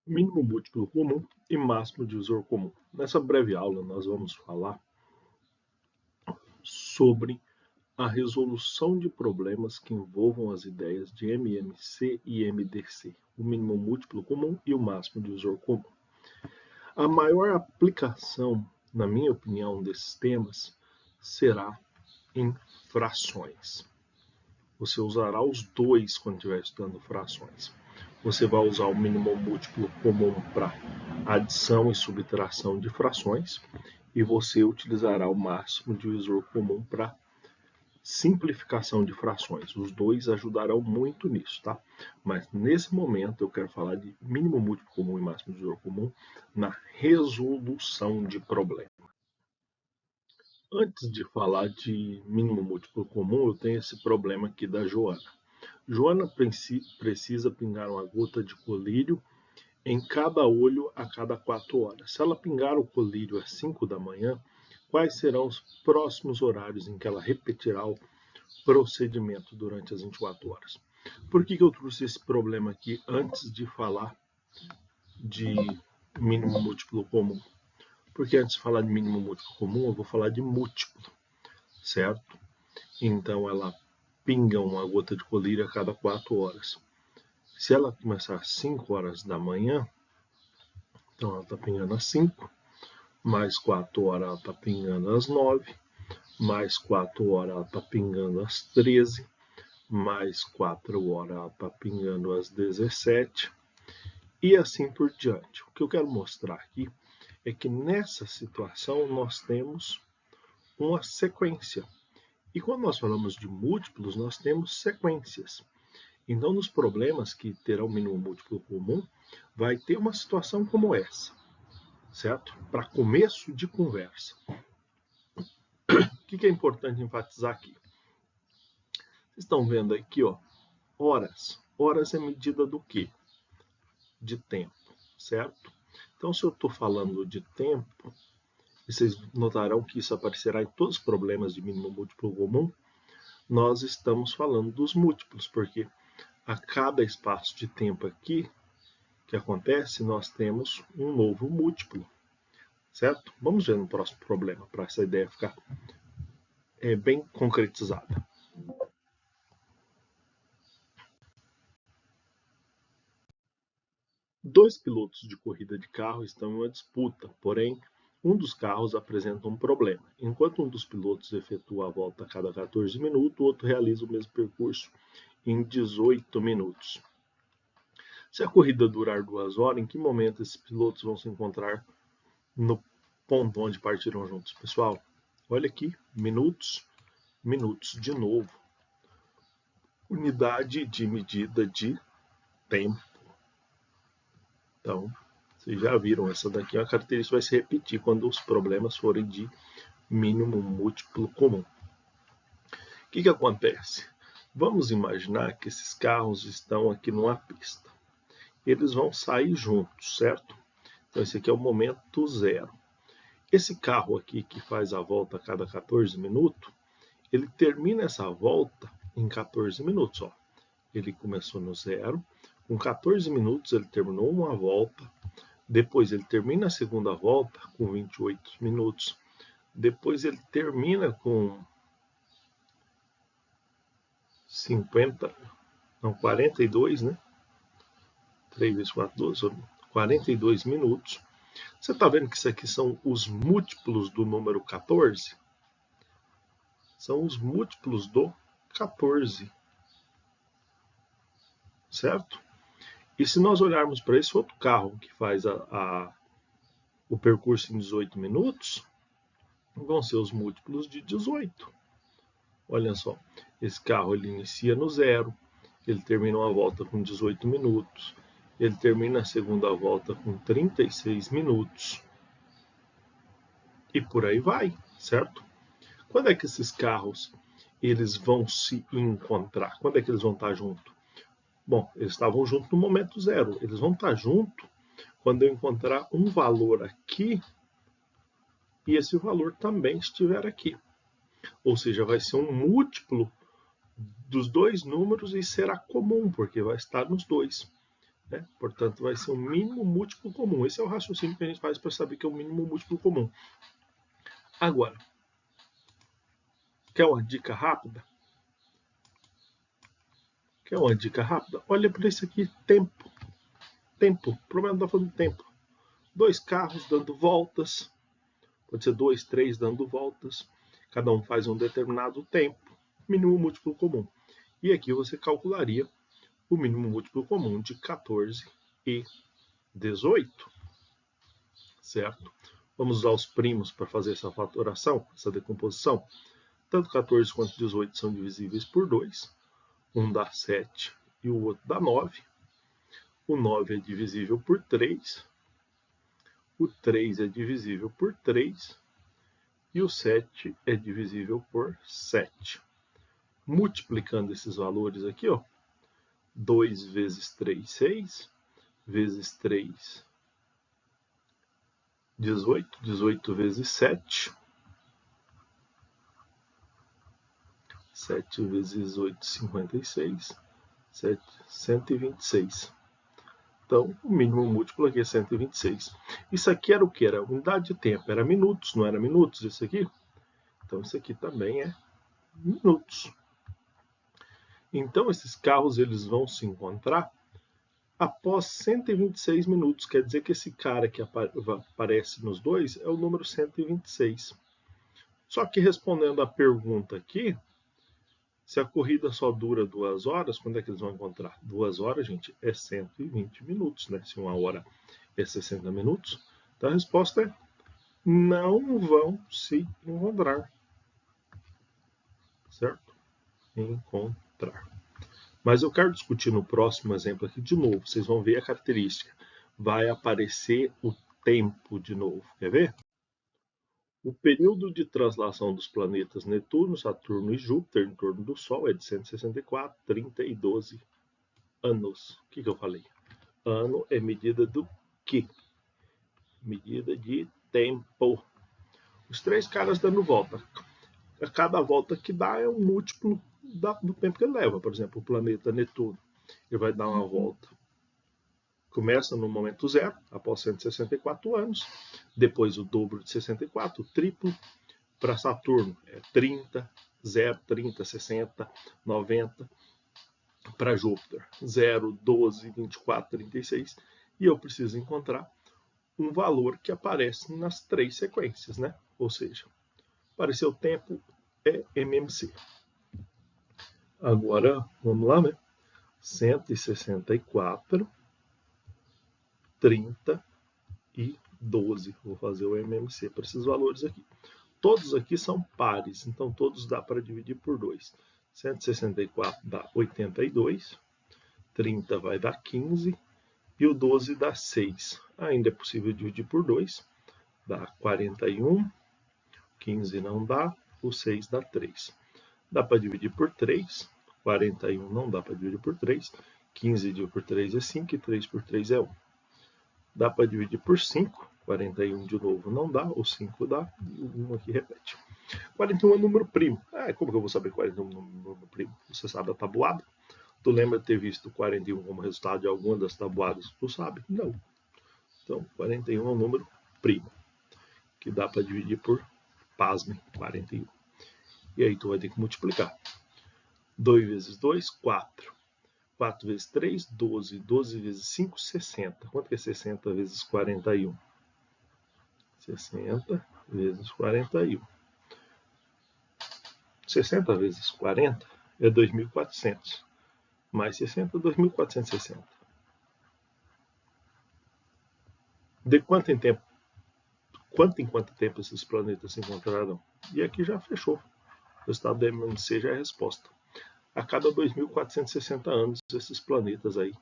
Mínimo múltiplo comum e máximo divisor comum. Nessa breve aula, nós vamos falar sobre a resolução de problemas que envolvam as ideias de MMC e MDC, o mínimo múltiplo comum e o máximo divisor comum. A maior aplicação, na minha opinião, desses temas será em frações. Você usará os dois quando estiver estudando frações. Você vai usar o mínimo múltiplo comum para adição e subtração de frações e você utilizará o máximo divisor comum para simplificação de frações. Os dois ajudarão muito nisso, tá? Mas nesse momento eu quero falar de mínimo múltiplo comum e máximo divisor comum na resolução de problema. Antes de falar de mínimo múltiplo comum, eu tenho esse problema aqui da Joana. Joana precisa pingar uma gota de colírio em cada olho a cada 4 horas. Se ela pingar o colírio às 5 da manhã, quais serão os próximos horários em que ela repetirá o procedimento durante as 24 horas? Por que eu trouxe esse problema aqui antes de falar de mínimo múltiplo comum? Porque antes de falar de mínimo múltiplo comum, eu vou falar de múltiplo, certo? Então ela pinga uma gota de colírio a cada 4 horas. Se ela começar às 5 horas da manhã, então ela está pingando às 5, mais 4 horas ela está pingando às 9, mais 4 horas ela está pingando às 13, mais 4 horas ela está pingando às 17, e assim por diante. O que eu quero mostrar aqui é que nessa situação nós temos uma sequência. E quando nós falamos de múltiplos, nós temos sequências. Então, nos problemas que terão mínimo múltiplo comum, vai ter uma situação como essa, certo? Para começo de conversa. O que é importante enfatizar aqui? Vocês estão vendo aqui, ó, horas. Horas é medida do quê? De tempo, certo? Então, se eu estou falando de tempo, vocês notarão que isso aparecerá em todos os problemas de mínimo múltiplo comum, nós estamos falando dos múltiplos, porque a cada espaço de tempo aqui que acontece, nós temos um novo múltiplo, certo? Vamos ver no próximo problema, para essa ideia ficar bem concretizada. Dois pilotos de corrida de carro estão em uma disputa, porém, um dos carros apresenta um problema. Enquanto um dos pilotos efetua a volta a cada 14 minutos, o outro realiza o mesmo percurso em 18 minutos. Se a corrida durar 2 horas, em que momento esses pilotos vão se encontrar no ponto onde partiram juntos? Pessoal, olha aqui, minutos, minutos de novo. Unidade de medida de tempo. Então, vocês já viram, essa daqui é uma característica que vai se repetir quando os problemas forem de mínimo múltiplo comum. O que acontece? Vamos imaginar que esses carros estão aqui numa pista. Eles vão sair juntos, certo? Então, esse aqui é o momento zero. Esse carro aqui que faz a volta a cada 14 minutos, ele termina essa volta em 14 minutos. Ó. Ele começou no zero, com 14 minutos ele terminou uma volta, depois ele termina a segunda volta com 28 minutos, depois ele termina com 42, né? 3 vezes 4, 12, 42 minutos. Você está vendo que isso aqui são os múltiplos do número 14? São os múltiplos do 14. Certo? E se nós olharmos para esse outro carro que faz o percurso em 18 minutos, vão ser os múltiplos de 18. Olha só, esse carro ele inicia no zero, ele termina uma volta com 18 minutos, ele termina a segunda volta com 36 minutos. E por aí vai, certo? Quando é que esses carros eles vão se encontrar? Quando é que eles vão estar juntos? Bom, eles estavam juntos no momento zero. Eles vão estar juntos quando eu encontrar um valor aqui e esse valor também estiver aqui. Ou seja, vai ser um múltiplo dos dois números e será comum, porque vai estar nos dois. né? Portanto, vai ser o mínimo múltiplo comum. Esse é o raciocínio que a gente faz para saber que é o mínimo múltiplo comum. Agora, quer uma dica rápida? Quer uma dica rápida? Olha para isso aqui, tempo. Tempo, o problema está falando de tempo. 2 carros dando voltas, pode ser 2, 3 dando voltas, cada um faz um determinado tempo, mínimo múltiplo comum. E aqui você calcularia o mínimo múltiplo comum de 14 e 18, certo? Vamos usar os primos para fazer essa fatoração, essa decomposição. Tanto 14 quanto 18 são divisíveis por 2, um dá 7 e o outro dá 9. O 9 é divisível por 3, o 3 é divisível por 3 e o 7 é divisível por 7. Multiplicando esses valores aqui, ó, 2 vezes 3, 6, vezes 3, 18, 18 vezes 7, 7 vezes 8, 56, 7, 126. Então, o mínimo múltiplo aqui é 126. Isso aqui era o que? Era unidade de tempo, era minutos, não era minutos isso aqui? Então, isso aqui também é minutos. Então, esses carros eles vão se encontrar após 126 minutos. Quer dizer que esse cara que aparece nos dois é o número 126. Só que respondendo a pergunta aqui, se a corrida só dura 2 horas, quando é que eles vão encontrar? 2 horas, gente, é 120 minutos, né? Se 1 hora é 60 minutos. Então a resposta é: não vão se encontrar. Certo? Encontrar. Mas eu quero discutir no próximo exemplo aqui de novo. Vocês vão ver a característica. Vai aparecer o tempo de novo. Quer ver? O período de translação dos planetas Netuno, Saturno e Júpiter em torno do Sol é de 164, 30 e 12 anos. O que eu falei? Ano é medida do quê? Medida de tempo. Os 3 caras dando volta. A cada volta que dá é um múltiplo do tempo que ele leva. Por exemplo, o planeta Netuno, ele vai dar uma volta. Começa no momento zero, após 164 anos, depois o dobro de 64, o triplo. Para Saturno é 30, 0, 30, 60, 90. Para Júpiter, 0, 12, 24, 36. E eu preciso encontrar um valor que aparece nas 3 sequências, né? Ou seja, apareceu o tempo é MMC. Agora, vamos lá, né? 164, 30 e 12. Vou fazer o MMC para esses valores aqui. Todos aqui são pares, então todos dá para dividir por 2. 164 dá 82, 30 vai dar 15 e o 12 dá 6. Ainda é possível dividir por 2, dá 41, 15 não dá, o 6 dá 3. Dá para dividir por 3, 41 não dá para dividir por 3, 15 dividido por 3 é 5 e 3 por 3 é 1. Dá para dividir por 5, 41 de novo não dá, o 5 dá e o 1 aqui repete. 41 é número primo. Como que eu vou saber 41 é número primo? Você sabe a tabuada? Tu lembra de ter visto 41 como resultado de alguma das tabuadas? Tu sabe? Não. Então, 41 é um número primo, que dá para dividir por, pasmem, 41. E aí tu vai ter que multiplicar. 2 vezes 2, 4. 4 vezes 3, 12. 12 vezes 5, 60. Quanto que é 60 vezes 41? 60 vezes 41. 60 vezes 40 é 2.400. Mais 60, 2.460. De quanto em tempo? Em quanto tempo esses planetas se encontrarão? E aqui já fechou. O resultado da MMC já é a resposta. A cada 2.460 anos, esses planetas aí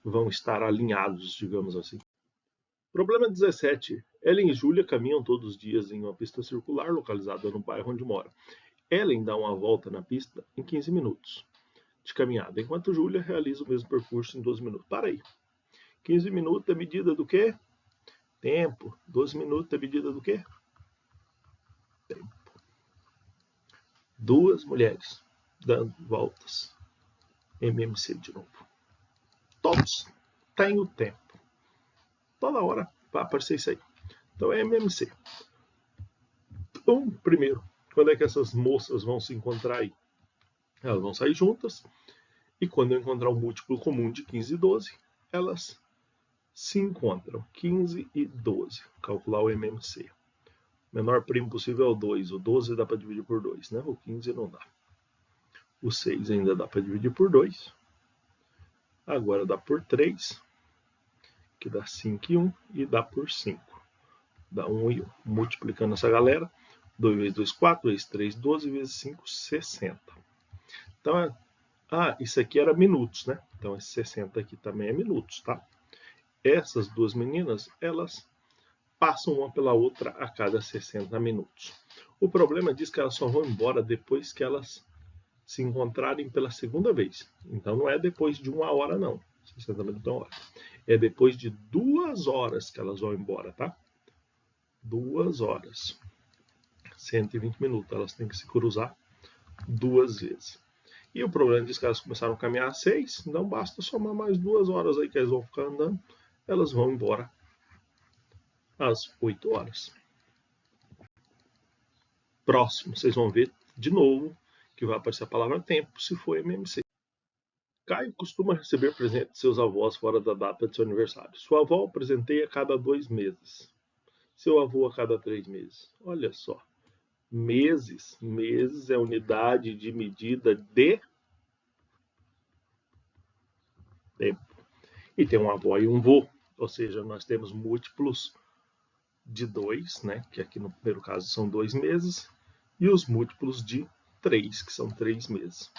vão estar alinhados, digamos assim. Problema 17. Ellen e Julia caminham todos os dias em uma pista circular localizada no bairro onde mora. Ellen dá uma volta na pista em 15 minutos de caminhada, enquanto Julia realiza o mesmo percurso em 12 minutos. Para aí. 15 minutos é medida do quê? Tempo. 12 minutos é medida do quê? Tempo. 2 mulheres dando voltas. MMC de novo. Todos. tem o tempo. Toda hora vai aparecer isso aí. Então é MMC. Então, primeiro, quando é que essas moças vão se encontrar aí? Elas vão sair juntas, e quando eu encontrar um múltiplo comum de 15 e 12, elas se encontram. 15 e 12. Calcular o MMC. O menor primo possível é o 2. O 12 dá para dividir por 2, né? O 15 não dá. O 6 ainda dá para dividir por 2. Agora dá por 3, que dá 5 e 1, e dá por 5. Dá 1 e 1. Multiplicando essa galera, 2 vezes 2, 4, vezes 3, 12, vezes 5, 60. Então, isso aqui era minutos, né? Então, esse 60 aqui também é minutos, tá? Essas duas meninas, elas passam uma pela outra a cada 60 minutos. O problema diz que elas só vão embora depois que elas se encontrarem pela segunda vez. Então não é depois de 1 hora, não. 60 minutos é 1 hora. É depois de 2 horas que elas vão embora, tá? 2 horas. 120 minutos. Elas têm que se cruzar 2 vezes. E o problema diz que elas começaram a caminhar às 6, não basta somar mais 2 horas aí que elas vão ficar andando, elas vão embora às 8 horas. Próximo, vocês vão ver de novo que vai aparecer a palavra tempo, se for MMC. Caio costuma receber presente de seus avós fora da data de seu aniversário. Sua avó o presenteia a cada 2 meses. Seu avô a cada 3 meses. Olha só. Meses. Meses é unidade de medida de tempo. E tem um avó e um vô. Ou seja, nós temos múltiplos de 2, né? Que aqui no primeiro caso são 2 meses. E os múltiplos de 3, que são 3 meses.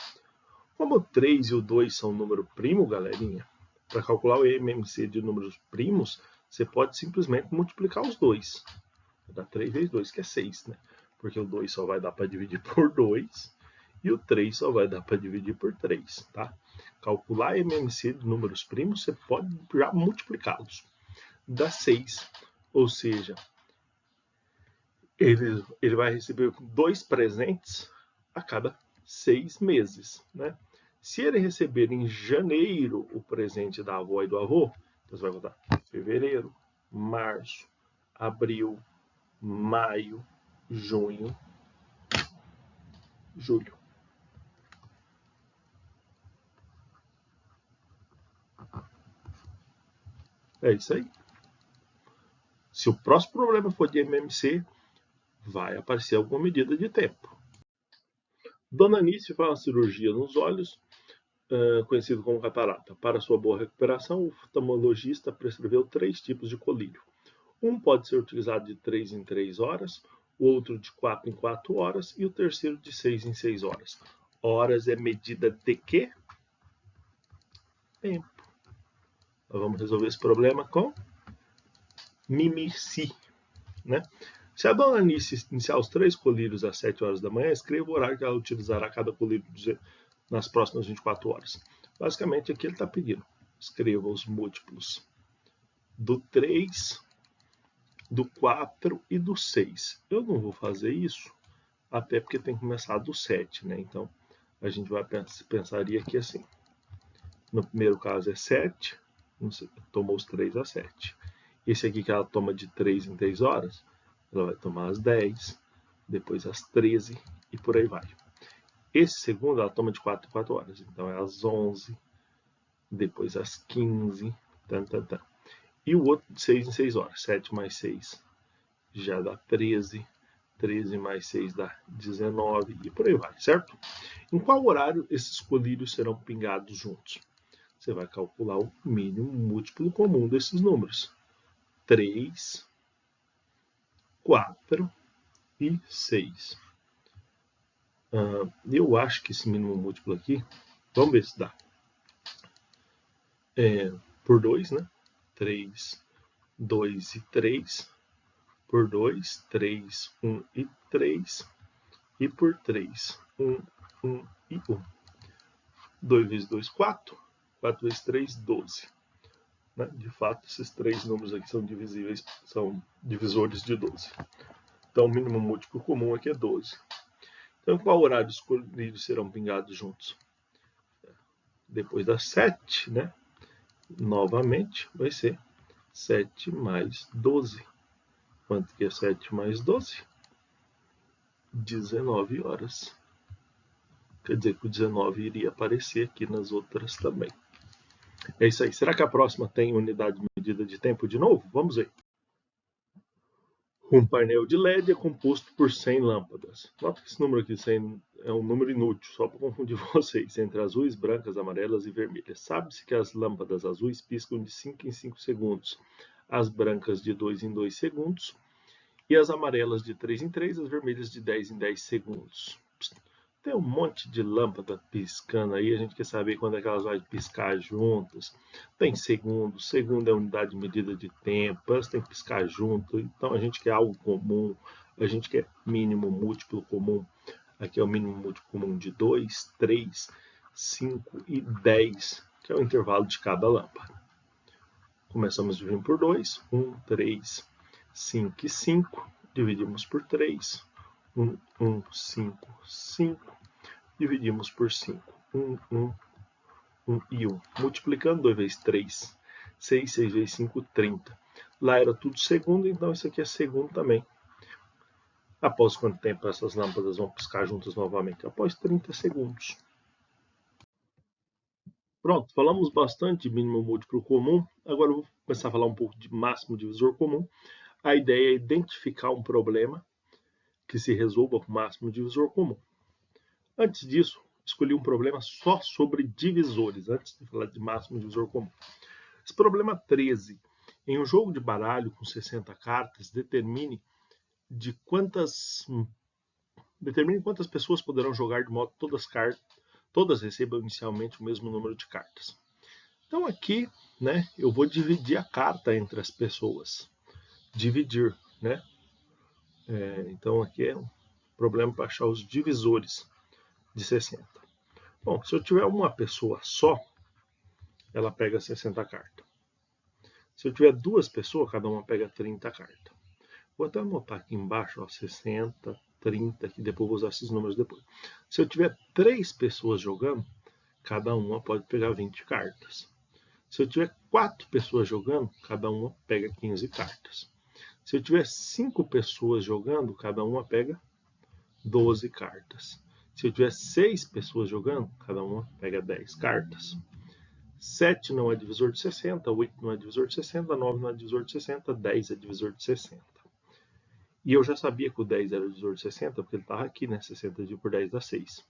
Como o 3 e o 2 são número primo, galerinha, para calcular o MMC de números primos, você pode simplesmente multiplicar os dois. Dá 3 vezes 2, que é 6, né? Porque o 2 só vai dar para dividir por 2 e o 3 só vai dar para dividir por 3, tá? Calcular MMC de números primos, você pode já multiplicá-los. Dá 6, ou seja, ele vai receber 2 presentes a cada 6 meses, né? Se ele receber em janeiro o presente da avó e do avô, então você vai botar fevereiro, março, abril, maio, junho, julho. É isso aí. Se o próximo problema for de MMC, vai aparecer alguma medida de tempo. Dona Anice faz uma cirurgia nos olhos, conhecido como catarata. Para sua boa recuperação, o oftalmologista prescreveu 3 tipos de colírio. Um pode ser utilizado de 3 em 3 horas, o outro de 4 em 4 horas e o terceiro de 6 em 6 horas. Horas é medida de quê? Tempo. Nós vamos resolver esse problema com MMC, né? Se a dona Anice iniciar os 3 colírios às 7 horas da manhã, escreva o horário que ela utilizará cada colírio nas próximas 24 horas. Basicamente, aqui ele está pedindo. Escreva os múltiplos do 3, do 4 e do 6. Eu não vou fazer isso, até porque tem que começar do 7, né? Então, a gente vai pensaria aqui assim. No primeiro caso é 7, tomou os 3 a 7. Esse aqui que ela toma de 3 em 3 horas, ela vai tomar às 10, depois às 13 e por aí vai. Esse segundo ela toma de 4 em 4 horas, então é às 11, depois às 15, E o outro de 6 em 6 horas, 7 mais 6 já dá 13, 13 mais 6 dá 19 e por aí vai, certo? Em qual horário esses colírios serão pingados juntos? Você vai calcular o mínimo múltiplo comum desses números. 3, 4 e 6. Eu acho que esse mínimo múltiplo aqui, vamos ver se dá. Por 2, né? 3, 2 e 3. Por 2, 3, 1 e 3. E por 3, 1, 1 e 1. 2 vezes 2, 4. 4 vezes 3, 12. Né? De fato, esses 3 números aqui são divisíveis, são divisores de 12. Então, o mínimo múltiplo comum aqui é 12. Então, qual horário os colírios serão pingados juntos? Depois das 7, né? novamente, vai ser 7 mais 12. Quanto que é 7 mais 12? 19 horas. Quer dizer que o 19 iria aparecer aqui nas outras também. É isso aí. Será que a próxima tem unidade de medida de tempo de novo? Vamos ver. Um painel de LED é composto por 100 lâmpadas. Nota que esse número aqui 100 é um número inútil, só para confundir vocês, entre azuis, brancas, amarelas e vermelhas. Sabe-se que as lâmpadas azuis piscam de 5 em 5 segundos, as brancas de 2 em 2 segundos e as amarelas de 3 em 3, as vermelhas de 10 em 10 segundos. Tem um monte de lâmpada piscando aí, a gente quer saber quando é que elas vão piscar juntas. Tem segundo, segundo é unidade de medida de tempo, elas têm que piscar junto, então a gente quer algo comum, a gente quer mínimo múltiplo comum. Aqui é o mínimo múltiplo comum de 2, 3, 5 e 10, que é o intervalo de cada lâmpada. Começamos dividindo por 2, 1, 3, 5 e 5, dividimos por 3, 1, 1, 5, 5, dividimos por 5, 1, 1, 1 e 1. Multiplicando 2 vezes 3, 6, 6 vezes 5, 30. Lá era tudo segundo, então isso aqui é segundo também. Após quanto tempo essas lâmpadas vão piscar juntas novamente? Após 30 segundos. Pronto, falamos bastante de mínimo múltiplo comum, agora eu vou começar a falar um pouco de máximo divisor comum. A ideia é identificar um problema que se resolva com máximo divisor comum. Antes disso, escolhi um problema só sobre divisores, antes de falar de máximo divisor comum. Esse problema 13. Em um jogo de baralho com 60 cartas, determine quantas pessoas poderão jogar de modo que todas recebam inicialmente o mesmo número de cartas. Então aqui, né, eu vou dividir a carta entre as pessoas. Dividir, né? Então aqui é um problema para achar os divisores de 60. Bom, se eu tiver uma pessoa só, ela pega 60 cartas. Se eu tiver duas pessoas, cada uma pega 30 cartas. Vou até anotar aqui embaixo, ó, 60, 30, que depois vou usar esses números depois. Se eu tiver 3 pessoas jogando, cada uma pode pegar 20 cartas. Se eu tiver 4 pessoas jogando, cada uma pega 15 cartas. Se eu tiver 5 pessoas jogando, cada uma pega 12 cartas. Se eu tiver 6 pessoas jogando, cada uma pega 10 cartas. 7 não é divisor de 60, 8 não é divisor de 60, 9 não é divisor de 60, 10 é divisor de 60. E eu já sabia que o 10 era o divisor de 60, porque ele estava aqui, né? 60 dividido por 10 dá 6.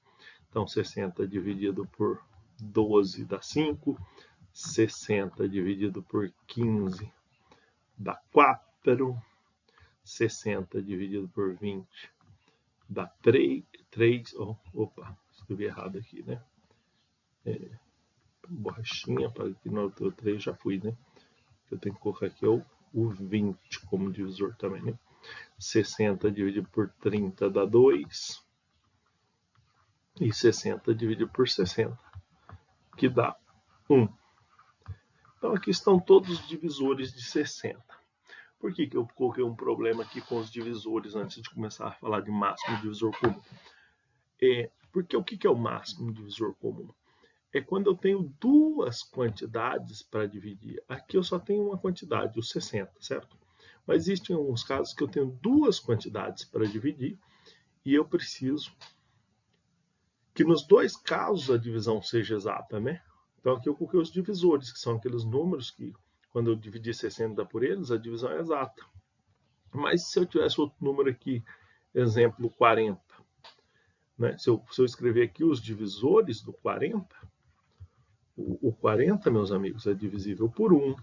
Então, 60 dividido por 12 dá 5. 60 dividido por 15 dá 4. 60 dividido por 20 dá 3. Opa, escrevi errado aqui, né? Borrachinha, para que no outro 3 já fui, né? Eu tenho que colocar aqui o 20 como divisor também, né? 60 dividido por 30 dá 2. E 60 dividido por 60, que dá 1. Então aqui estão todos os divisores de 60. Por que eu coloquei um problema aqui com os divisores antes de começar a falar de máximo divisor comum? Porque o que é o máximo divisor comum? É quando eu tenho duas quantidades para dividir. Aqui eu só tenho uma quantidade, o 60, certo? Mas existem alguns casos que eu tenho duas quantidades para dividir e eu preciso que nos dois casos a divisão seja exata, né? Então aqui eu coloquei os divisores, que são aqueles números que, quando eu dividir 60 por eles, a divisão é exata. Mas se eu tivesse outro número aqui, exemplo 40, né? Se eu escrever aqui os divisores do 40, o 40, meus amigos, é divisível por 1,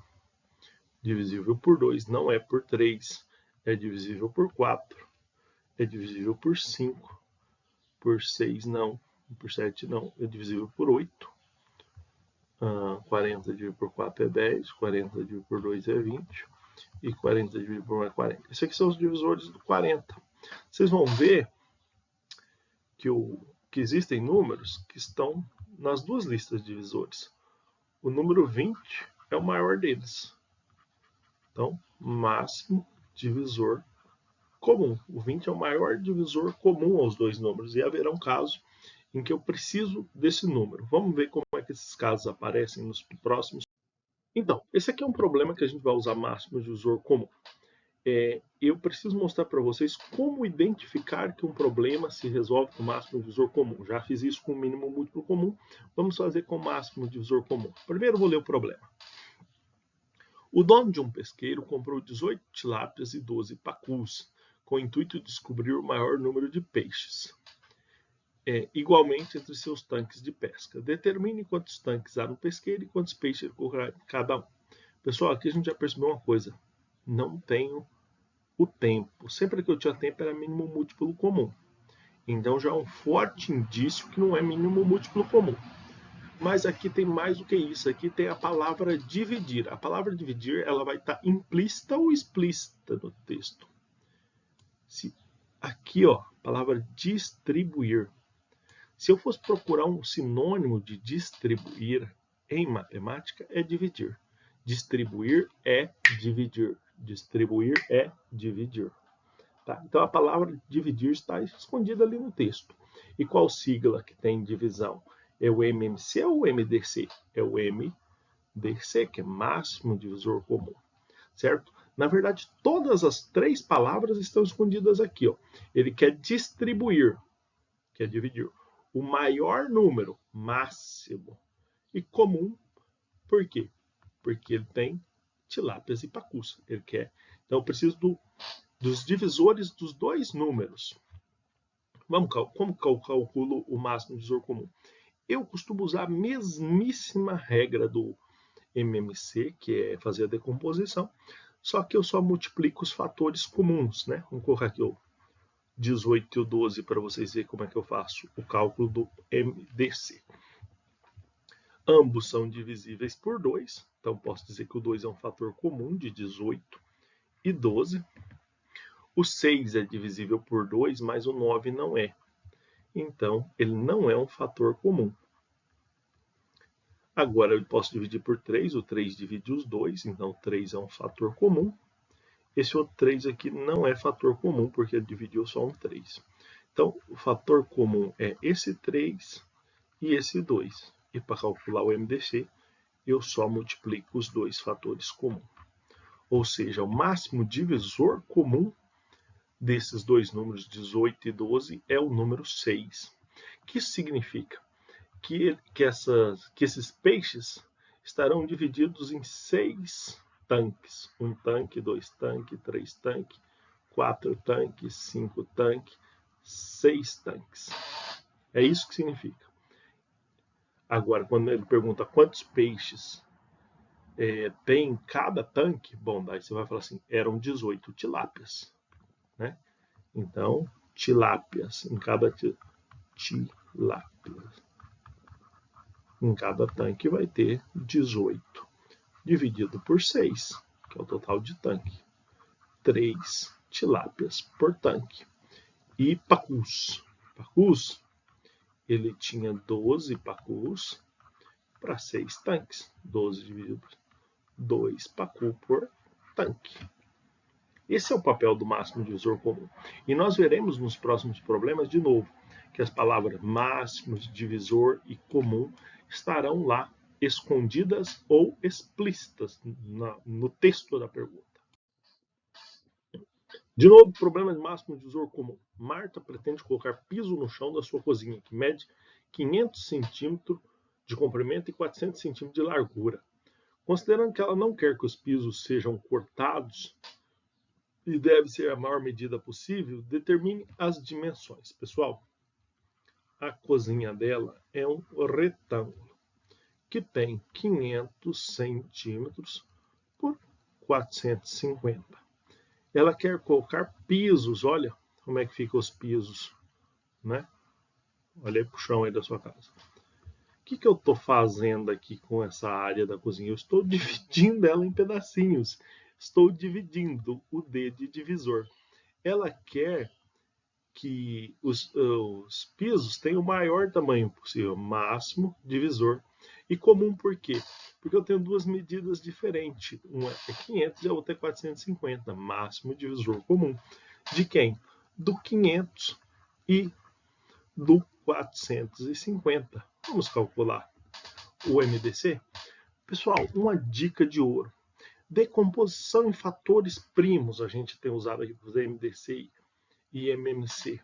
divisível por 2, não é por 3, é divisível por 4, é divisível por 5, por 6 não, por 7 não, é divisível por 8. 40 dividido por 4 é 10, 40 dividido por 2 é 20 e 40 dividido por 1 é 40. Esses aqui são os divisores do 40. Vocês vão ver que existem números que estão nas duas listas de divisores. O número 20 é o maior deles. Então, máximo divisor comum. O 20 é o maior divisor comum aos dois números e haverá um caso em que eu preciso desse número. Vamos ver como é que esses casos aparecem nos próximos. Então, esse aqui é um problema que a gente vai usar máximo divisor comum. Eu preciso mostrar para vocês como identificar que um problema se resolve com o máximo divisor comum. Já fiz isso com o mínimo múltiplo comum, vamos fazer com o máximo divisor comum. Primeiro vou ler o problema. O dono de um pesqueiro comprou 18 tilápias e 12 pacus, com o intuito de descobrir o maior número de peixes, igualmente entre seus tanques de pesca. Determine quantos tanques há no pesqueiro e quantos peixes correrá cada um. Pessoal, aqui a gente já percebeu uma coisa. Não tenho o tempo. Sempre que eu tinha tempo era mínimo múltiplo comum. Então já é um forte indício que não é mínimo múltiplo comum. Mas aqui tem mais do que isso. Aqui tem a palavra dividir. A palavra dividir ela vai estar implícita ou explícita no texto. Aqui, ó, a palavra distribuir. Se eu fosse procurar um sinônimo de distribuir em matemática, é dividir. Distribuir é dividir. Distribuir é dividir. Tá? Então a palavra dividir está escondida ali no texto. E qual sigla que tem divisão? É o MMC ou o MDC? É o MDC, que é máximo divisor comum. Certo? Na verdade, todas as três palavras estão escondidas aqui. Ó. Ele quer distribuir, quer dividir. O maior número, máximo. E comum, por quê? Porque ele tem tilápias e pacus. Ele quer. Então eu preciso dos divisores dos dois números. Como que eu calculo o máximo divisor comum? Eu costumo usar a mesmíssima regra do MMC, que é fazer a decomposição, só que eu só multiplico os fatores comuns, né? Vamos colocar aqui o 18 e o 12 para vocês verem como é que eu faço o cálculo do MDC. Ambos são divisíveis por 2, então posso dizer que o 2 é um fator comum de 18 e 12. O 6 é divisível por 2, mas o 9 não é. Então, ele não é um fator comum. Agora, eu posso dividir por 3, o 3 divide os 2, então 3 é um fator comum. Esse outro 3 aqui não é fator comum, porque ele dividiu só um 3. Então, o fator comum é esse 3 e esse 2. E para calcular o MDC, eu só multiplico os dois fatores comuns. Ou seja, o máximo divisor comum desses dois números, 18 e 12, é o número 6. O que isso significa? Que esses peixes estarão divididos em 6 tanques. 1 tanque, 2 tanques, 3 tanques, 4 tanques, 5 tanques, 6 tanques. É isso que significa. Agora, quando ele pergunta quantos peixes tem em cada tanque, bom, daí você vai falar assim, eram 18 tilápias. Né? Então, tilápias, em cada tilápias. Em cada tanque vai ter 18, dividido por 6, que é o total de tanque. 3 tilápias por tanque. E pacus. Pacus, ele tinha 12 pacus para 6 tanques. 12 dividido por 2 pacu por tanque. Esse é o papel do máximo divisor comum. E nós veremos nos próximos problemas, de novo, que as palavras máximo, divisor e comum estarão lá escondidas ou explícitas no texto da pergunta. De novo, problema de máximo divisor comum. Marta pretende colocar piso no chão da sua cozinha, que mede 500 centímetros de comprimento e 400 centímetros de largura. Considerando que ela não quer que os pisos sejam cortados e deve ser a maior medida possível, determine as dimensões. Pessoal, a cozinha dela é um retângulo que tem 500 centímetros por 450. Ela quer colocar pisos, olha como é que ficam os pisos, né? Olha aí pro chão aí da sua casa. O que eu estou fazendo aqui com essa área da cozinha? Eu estou dividindo ela em pedacinhos. Estou dividindo o D de divisor. Ela quer que os pisos tenham o maior tamanho possível, máximo divisor. E comum por quê? Porque eu tenho duas medidas diferentes. Uma é 500 e a outra é 450, máximo divisor comum. De quem? Do 500 e do 450. Vamos calcular o MDC? Pessoal, uma dica de ouro. Decomposição em fatores primos a gente tem usado aqui para os MDC e MMC.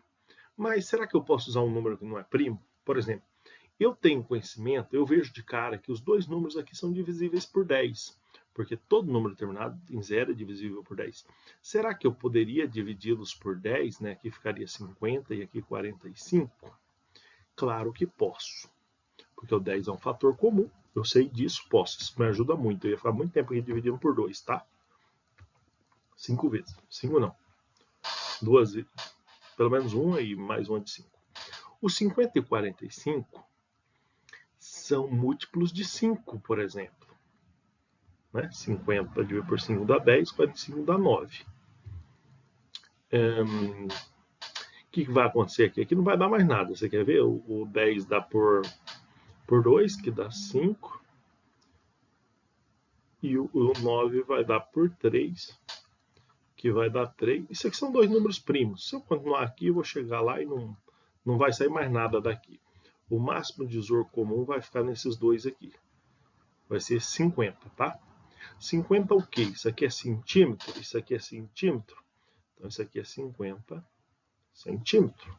Mas será que eu posso usar um número que não é primo? Por exemplo, eu tenho conhecimento, eu vejo de cara que os dois números aqui são divisíveis por 10, porque todo número terminado em 0 é divisível por 10. Será que eu poderia dividi-los por 10, né? Aqui ficaria 50 e aqui 45? Claro que posso, porque o 10 é um fator comum. Eu sei disso, posso. Isso me ajuda muito. Eu ia ficar muito tempo aqui dividindo por 2, tá? 5 vezes. 5 não. 2 vezes. Pelo menos uma e mais uma de 5. Os 50 e 45 são múltiplos de 5, por exemplo. Né? 50 dividido por 5 dá 10, 45 dá 9. O que vai acontecer aqui? Aqui não vai dar mais nada. Você quer ver? O 10 dá por 2, que dá 5. E o 9 vai dar por 3, que vai dar 3. Isso aqui são dois números primos. Se eu continuar aqui, eu vou chegar lá e não vai sair mais nada daqui. O máximo de divisor comum vai ficar nesses dois aqui. Vai ser 50, tá? 50 o quê? Isso aqui é centímetro, isso aqui é centímetro. Então, isso aqui é 50 centímetros,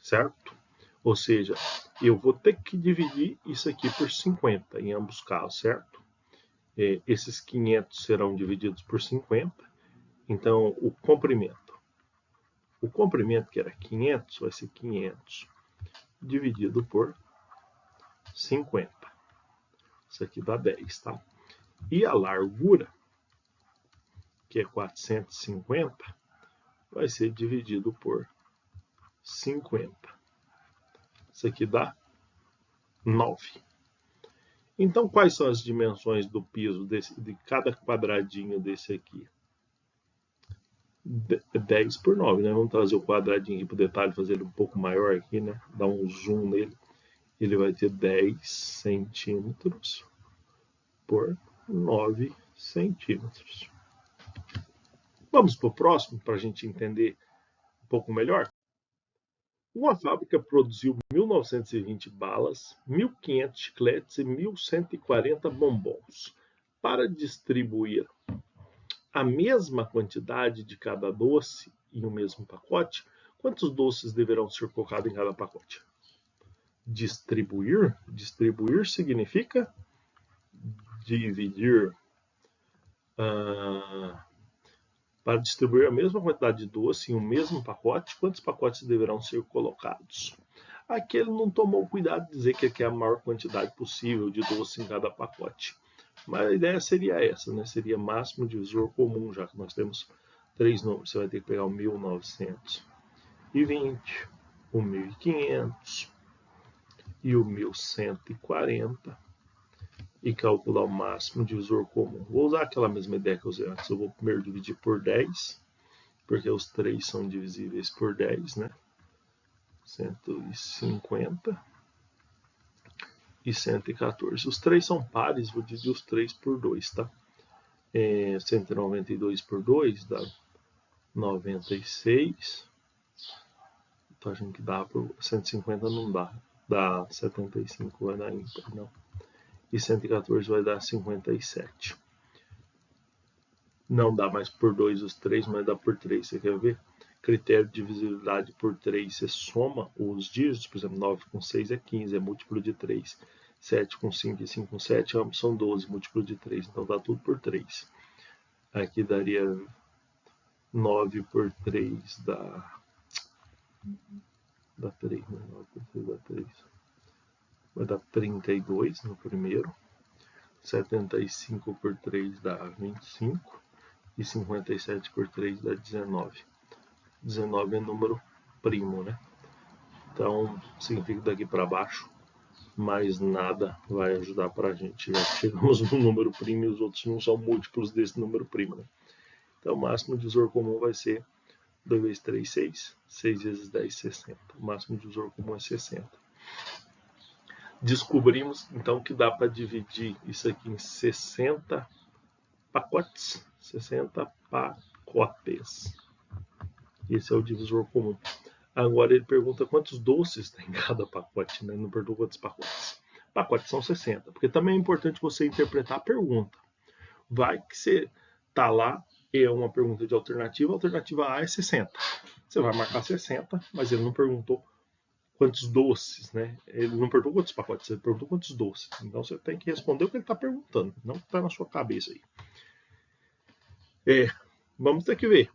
certo? Ou seja, eu vou ter que dividir isso aqui por 50 em ambos casos, certo? Esses 500 serão divididos por 50. Então, o comprimento que era 500 vai ser 500 dividido por 50. Isso aqui dá 10, tá? E a largura, que é 450, vai ser dividido por 50. Isso aqui dá 9. Então, quais são as dimensões do piso de cada quadradinho desse aqui? 10 por 9, né? Vamos trazer o quadradinho aqui para o detalhe, fazer ele um pouco maior aqui, né? Dar um zoom nele. Ele vai ter 10 centímetros por 9 centímetros. Vamos para o próximo, para a gente entender um pouco melhor? Uma fábrica produziu 1.920 balas, 1.500 chicletes e 1.140 bombons. Para distribuir a mesma quantidade de cada doce em um mesmo pacote, quantos doces deverão ser colocados em cada pacote? Distribuir? Distribuir significa dividir. Para distribuir a mesma quantidade de doce em um mesmo pacote, quantos pacotes deverão ser colocados? Aqui ele não tomou cuidado de dizer que aqui é a maior quantidade possível de doce em cada pacote. Mas a ideia seria essa, né? Seria máximo divisor comum, já que nós temos 3 números. Você vai ter que pegar o 1920, o 1500 e o 1140 e calcular o máximo divisor comum. Vou usar aquela mesma ideia que eu usei antes. Eu vou primeiro dividir por 10, porque os 3 são divisíveis por 10, né? 150 e 114. Os 3 são pares, vou dividir os 3 por 2, tá? 192 por 2 dá 96. Então a gente dá por 150 não dá. Dá 75, vai dar ímpar, não. E 114 vai dar 57. Não dá mais por 2 os 3, mas dá por 3. Você quer ver? Critério de divisibilidade por 3. Você soma os dígitos, por exemplo, 9 com 6 é 15, é múltiplo de 3. 7 com 5 e 5 com 7 são 12, múltiplo de 3. Então dá tudo por 3. Aqui daria 9 por 3 dá 3, né? 9 por 3 dá 3. Vai dar 32 no primeiro. 75 por 3 dá 25. E 57 por 3 dá 19. 19 é número primo, né? Então, significa que daqui para baixo, mais nada vai ajudar para a gente. Já chegamos no número primo e os outros não são múltiplos desse número primo, né? Então, o máximo divisor comum vai ser 2 vezes 3, 6. 6 vezes 10, 60. O máximo divisor comum é 60. Descobrimos, então, que dá para dividir isso aqui em 60 pacotes. 60 pacotes. Esse é o divisor comum. Agora ele pergunta quantos doces tem em cada pacote, né? Não pergunta quantos pacotes. pacotes são 60. Porque também é importante você interpretar a pergunta. Vai que você tá lá, é uma pergunta de alternativa, a alternativa A é 60. Você vai marcar 60, mas ele não perguntou quantos doces, né? Ele não perguntou quantos pacotes, ele perguntou quantos doces. Então você tem que responder o que ele está perguntando, não o que está na sua cabeça aí. Vamos ter que ver.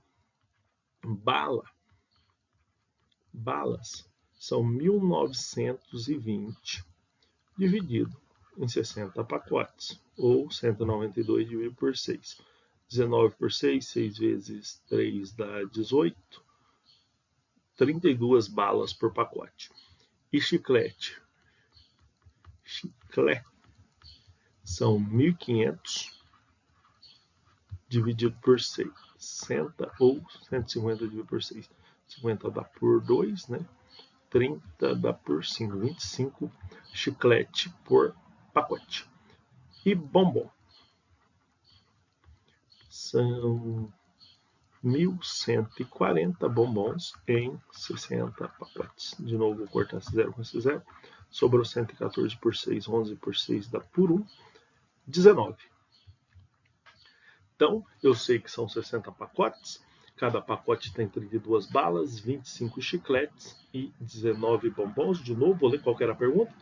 Balas são 1920 dividido em 60 pacotes, ou 192 dividido por 6. 19 por 6, 6 vezes 3 dá 18. 32 balas por pacote. E chiclete? Chiclete são 1.500 dividido por 60 ou 150 dividido por 6. 50 dá por 2, né? 30 dá por 5. 25 chiclete por pacote. E bombom são 1.140 bombons em 60 pacotes. De novo, vou cortar esse 0 com esse 0. Sobrou 114 por 6, 11 por 6 dá por 1, 19. Então, eu sei que são 60 pacotes. Cada pacote tem 32 balas, 25 chicletes e 19 bombons. De novo, vou ler qual era a pergunta.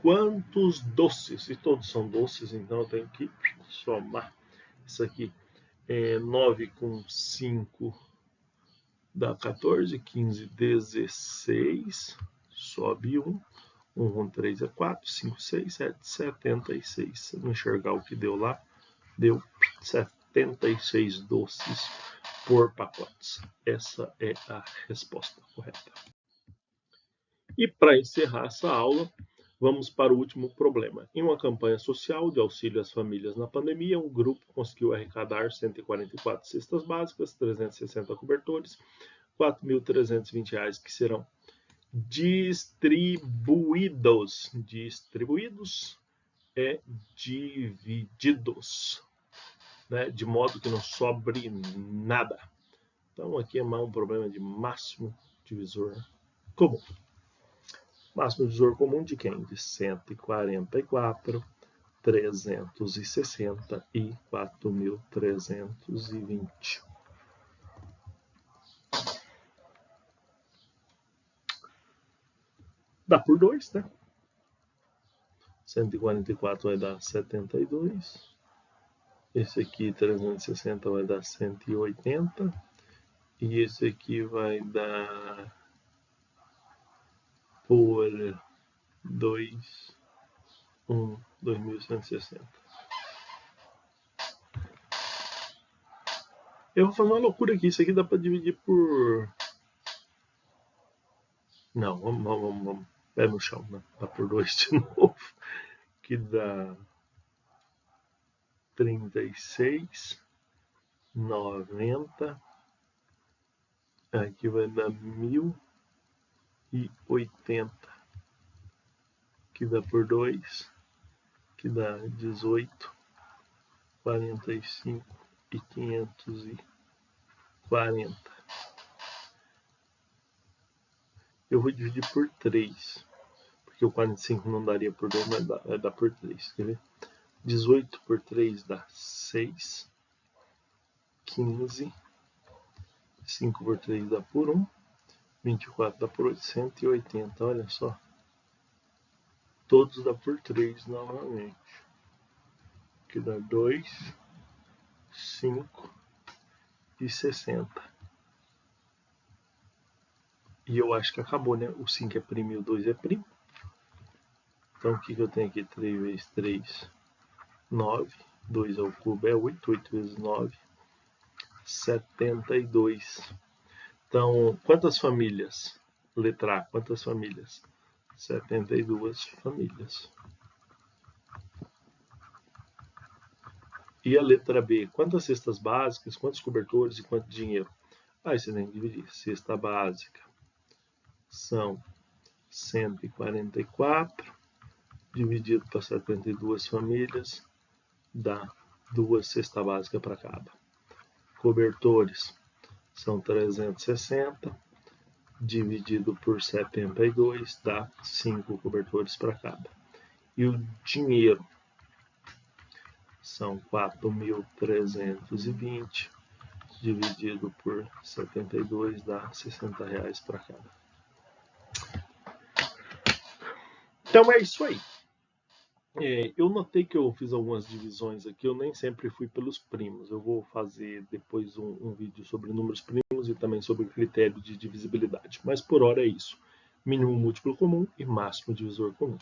Quantos doces? E todos são doces, então eu tenho que somar. Isso aqui é 9 com 5 dá 14, 15, 16. Sobe 1. 1 com 3 é 4, 5, 6, 7, 76. Se não enxergar o que deu lá, deu 76 doces por pacotes. Essa é a resposta correta. E para encerrar essa aula, vamos para o último problema. Em uma campanha social de auxílio às famílias na pandemia, um grupo conseguiu arrecadar 144 cestas básicas, 360 cobertores, R$ 4.320 que serão distribuídos. Distribuídos é divididos, né? De modo que não sobre nada. Então aqui é um problema de máximo divisor comum. Máximo divisor comum de quem? De 144, 360 e 4.320. Dá por 2, né? 144 vai dar 72. Esse aqui, 360, vai dar 180. E esse aqui vai dar por 2, 2.160. Eu vou fazer uma loucura aqui. Isso aqui dá para dividir por... Não, vamos. Pé no chão, né? Dá por 2 de novo. Que dá 36, 90. Aqui vai dar 1.080. Que dá por 2. Que dá 18, 45 e 540. Eu vou dividir por 3, porque o 45 não daria por 2, mas vai dar por 3. Quer ver? 18 por 3 dá 6, 15, 5 por 3 dá por 1, 24 dá por 8, 180. Olha só. Todos dá por 3 novamente. Que dá 2, 5 e 60. E eu acho que acabou, né? O 5 é primo e o 2 é primo. Então, o que eu tenho aqui? 3 vezes 3, 9. 2 ao cubo é 8. 8 vezes 9, 72. Então, quantas famílias? Letra A, quantas famílias? 72 famílias. E a letra B, quantas cestas básicas, quantos cobertores e quanto dinheiro? Aí você tem que dividir. Cesta básica são 144, dividido para 72 famílias, dá 2 cestas básicas para cada. Cobertores são 360, dividido por 72, dá 5 cobertores para cada. E o dinheiro são 4.320 dividido por 72 dá R$60 para cada. Então é isso aí. Eu notei que eu fiz algumas divisões aqui, eu nem sempre fui pelos primos. Eu vou fazer depois um vídeo sobre números primos e também sobre critério de divisibilidade. Mas por hora é isso. Mínimo múltiplo comum e máximo divisor comum.